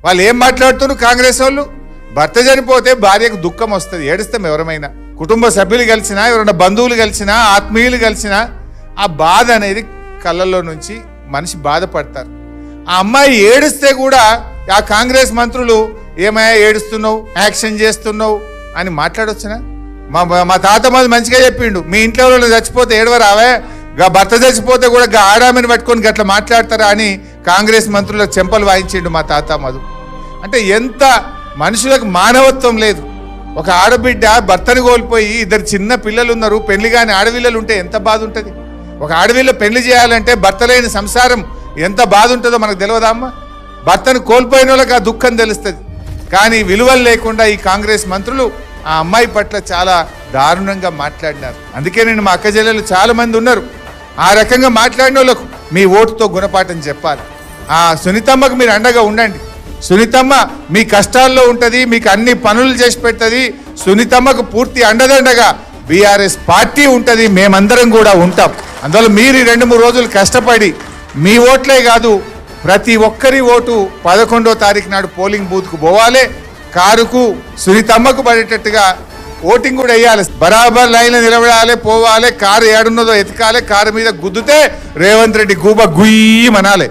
వాళ్ళు ఏం మాట్లాడుతున్నారు కాంగ్రెస్ వాళ్ళు? భర్త చనిపోతే భార్యకు దుఃఖం వస్తుంది, ఏడుస్తాం ఎవరమైనా. కుటుంబ సభ్యులు కలిసినా, ఎవరైనా బంధువులు కలిసినా, ఆత్మీయులు కలిసినా ఆ బాధ అనేది కళ్ళల్లో నుంచి మనిషి బాధపడతారు. ఆ అమ్మాయి ఏడుస్తే కూడా ఆ కాంగ్రెస్ మంత్రులు ఏమయ్యా ఏడుస్తున్నావు, యాక్షన్ చేస్తున్నావు అని మాట్లాడొచ్చునా? మా తాత మాది మంచిగా చెప్పిండు, మీ ఇంట్లో వాళ్ళు చచ్చిపోతే ఏడవరావే, భర్త చచ్చిపోతే కూడా ఆడామని పట్టుకొని గట్లా మాట్లాడతారా అని కాంగ్రెస్ మంత్రులకు చెంపలు వాయించిండు మా తాత మధు. అంటే ఎంత మనుషులకు మానవత్వం లేదు. ఒక ఆడబిడ్డ భర్తను కోల్పోయి ఇద్దరు చిన్న పిల్లలు ఉన్నారు, పెళ్లి కాని ఆడపిల్లలు ఉంటే ఎంత బాధ ఉంటుంది? ఒక ఆడపిల్ల పెళ్లి చేయాలంటే భర్త లేని సంసారం ఎంత బాధ ఉంటుందో మనకు తెలియదా అమ్మ? భర్తను కోల్పోయిన వాళ్ళకి ఆ దుఃఖం తెలుస్తుంది. కానీ విలువలు లేకుండా ఈ కాంగ్రెస్ మంత్రులు ఆ అమ్మాయి పట్ల చాలా దారుణంగా మాట్లాడినారు. అందుకే నేను మా అక్క చెల్లెలు చాలా మంది ఉన్నారు, ఆ రకంగా మాట్లాడిన వాళ్ళకు మీ ఓటుతో గుణపాఠం చెప్పాలి. ఆ సునీతమ్మకు మీరు అండగా ఉండండి. సునీతమ్మ మీ కష్టాల్లో ఉంటుంది, మీకు అన్ని పనులు చేసి పెడుతుంది. సునీతమ్మకు పూర్తి అండదండగా బీఆర్ఎస్ పార్టీ ఉంటుంది, మేమందరం కూడా ఉంటాం. అందువల్ల మీరు 2-3 రోజులు కష్టపడి మీ ఓట్లే కాదు ప్రతి ఒక్కరి ఓటు 11వ తారీఖు నాడు పోలింగ్ బూత్కు పోవాలి. కారుకు సునీతమ్మకు పడేటట్టుగా ఓటింగ్ కూడా వేయాలి. బరాబర్ లైన్లో నిలబడాలి, పోవాలి. కారు ఏడున్నదో ఎతకాలి, కారు మీద గుద్దుతే రేవంత్ రెడ్డి గూబ గుయ్యి మనాలి.